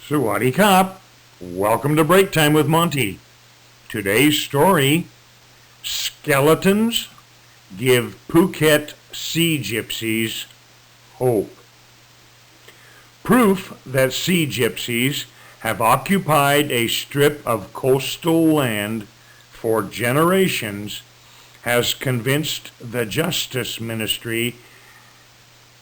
Sawadee Kap. Welcome to Break Time with Monte. Today's story, Skeletons Give Phuket Sea Gypsies Hope. Proof that sea gypsies have occupied a strip of coastal land for generations has convinced the Justice Ministry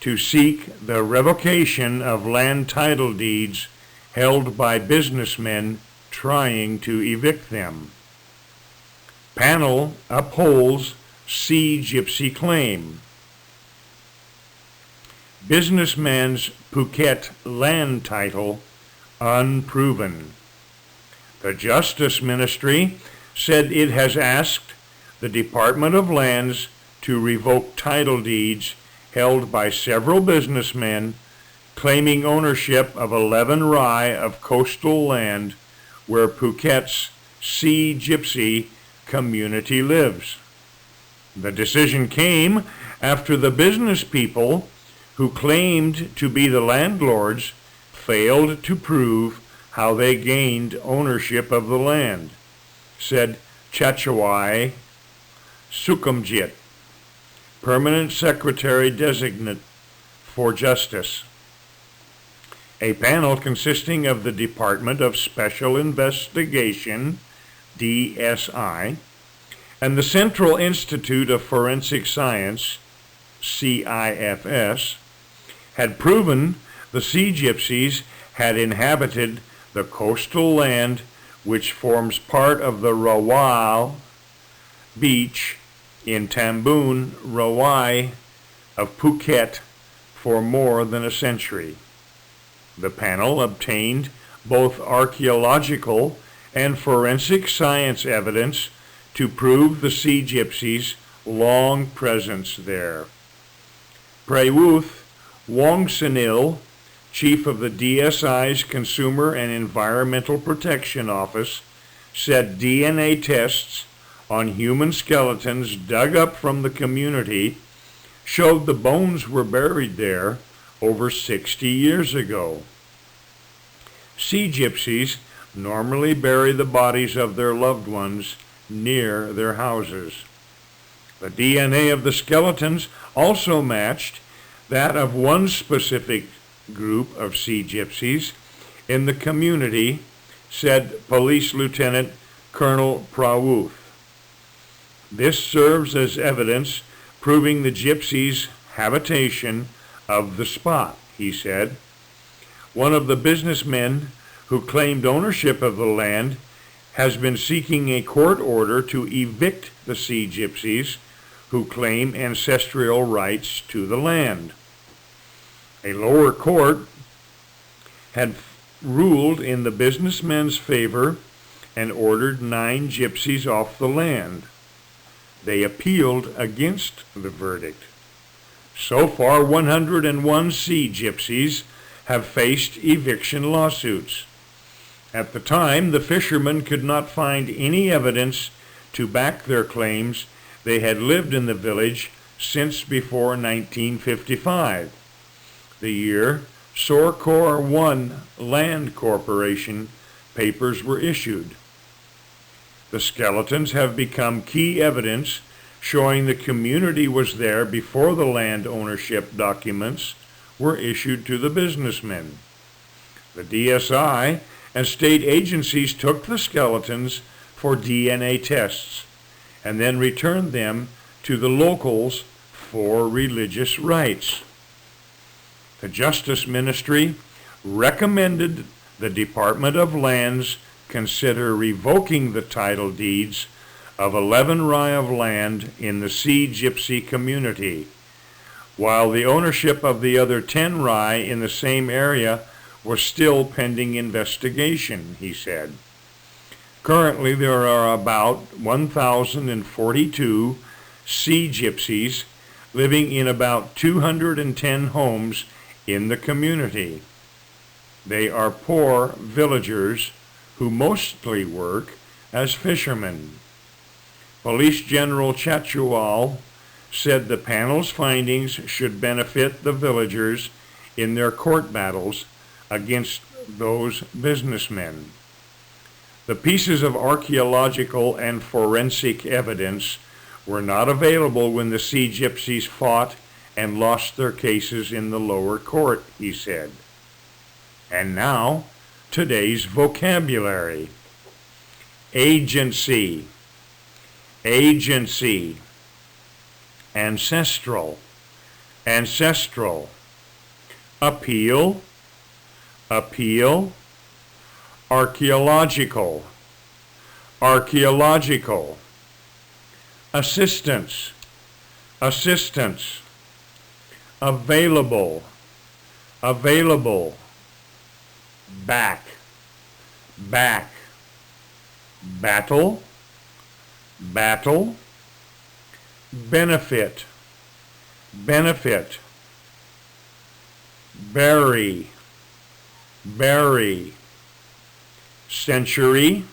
to seek the revocation of land title deeds held by businessmen trying to evict them. Panel upholds Sea Gypsy claim. Businessman's Phuket land title unproven. The Justice Ministry said it has asked the Department of Lands to revoke title deeds held by several businessmen claiming ownership of 11 rai of coastal land where Phuket's Sea Gypsy community lives. The decision came after the business people who claimed to be the landlords failed to prove how they gained ownership of the land, said Chachawai Sukumjit, Permanent Secretary Designate for Justice. A panel consisting of the Department of Special Investigation, DSI, and the Central Institute of Forensic Science, CIFS, had proven the Sea Gypsies had inhabited the coastal land which forms part of the Rawai beach in Tambun, Rawai of Phuket for more than a century. The panel obtained both archaeological and forensic science evidence to prove the Sea Gypsies' long presence there. Prayuth Wongsanil, chief of the DSI's Consumer and Environmental Protection Office, said DNA tests on human skeletons dug up from the community showed the bones were buried there over 60 years ago. Sea gypsies normally bury the bodies of their loved ones near their houses. The DNA of the skeletons also matched that of one specific group of sea gypsies in the community, said Police Lieutenant Colonel Prawuth. This serves as evidence proving the gypsies' habitation of the spot, he said. One of the businessmen who claimed ownership of the land has been seeking a court order to evict the Sea Gypsies who claim ancestral rights to the land. A lower court had ruled in the businessmen's favor and ordered 9 gypsies off the land. They appealed against the verdict. So far, 101 sea gypsies have faced eviction lawsuits. At the time, the fishermen could not find any evidence to back their claims they had lived in the village since before 1955, the year Sorkor 1 Land Corporation papers were issued. The skeletons have become key evidence showing the community was there before the land ownership documents were issued to the businessmen. The DSI and state agencies took the skeletons for DNA tests and then returned them to the locals for religious rites. The Justice Ministry recommended the Department of Lands consider revoking the title deeds of 11 rai of land in the Sea Gypsy community, while the ownership of the other 10 rai in the same area was still pending investigation, he said. Currently, there are about 1,042 Sea Gypsies living in about 210 homes in the community. They are poor villagers who mostly work as fishermen. Police General Chachual said the panel's findings should benefit the villagers in their court battles against those businessmen. The pieces of archaeological and forensic evidence were not available when the Sea Gypsies fought and lost their cases in the lower court, he said. And now, today's vocabulary. Agency, agency, ancestral, ancestral, appeal, appeal, archaeological, archaeological, assistance, assistance, available, available, back, back, battle, battle, benefit, benefit, bury, bury, century,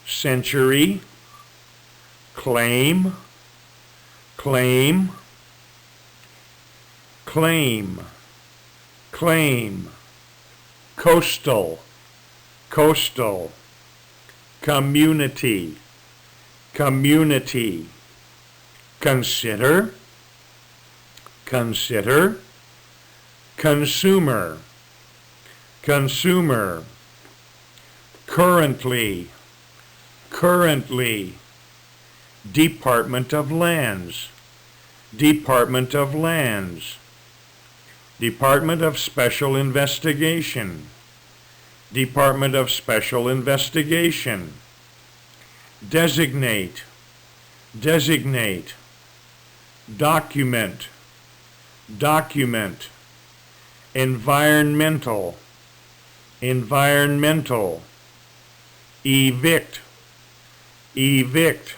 century, claim, claim, claim, claim, coastal, coastal, community, community, consider, consider, consumer, consumer, currently, currently, Department of Lands, Department of Lands, Department of Special Investigation, Department of Special Investigation, designate, designate, document, document, environmental, environmental, evict, evict,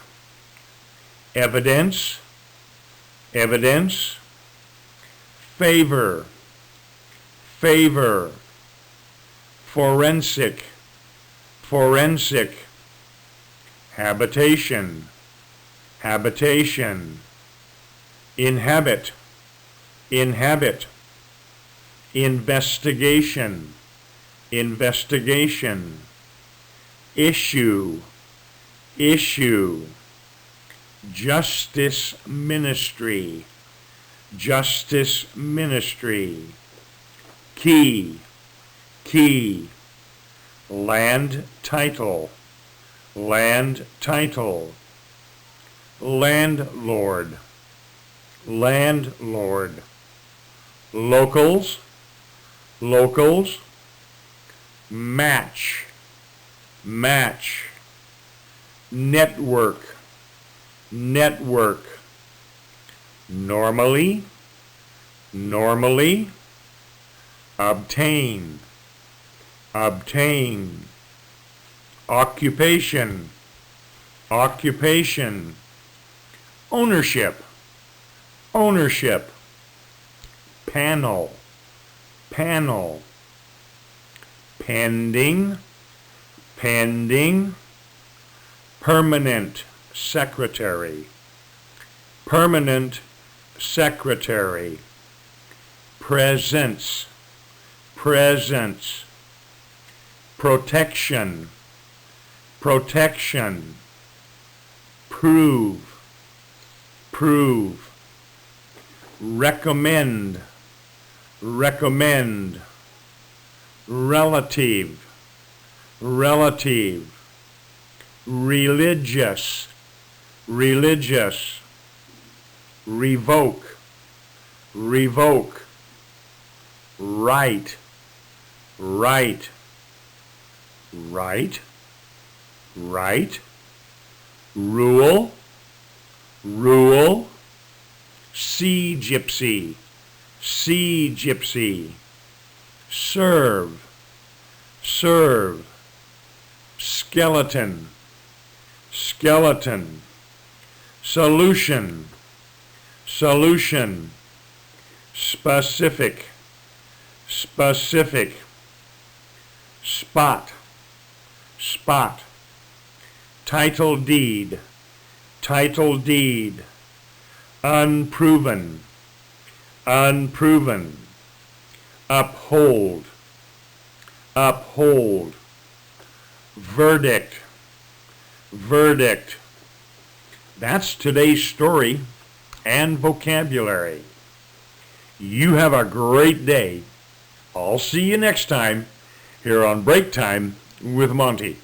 evidence, evidence, favor, favor, forensic, forensic, habitation, habitation, inhabit, inhabit, investigation, investigation, issue, issue, justice ministry, justice ministry, key, key, land title, land title, landlord, landlord, locals, locals, match, match, network, network, normally, normally, obtain, obtain, occupation, occupation, ownership, ownership, panel, panel, pending, pending, permanent secretary, permanent secretary, presence, presence, protection, protection, prove, prove, recommend, recommend, relative, relative, religious, religious, revoke, revoke, right, right, right, right, rule, rule, sea gypsy, sea gypsy, serve, serve, skeleton, skeleton, solution, solution, specific, specific, spot, spot, title deed, title deed, unproven, unproven, uphold, uphold, verdict, verdict. That's today's story and vocabulary. You have a great day. I'll see you next time here on Break Time with Monte.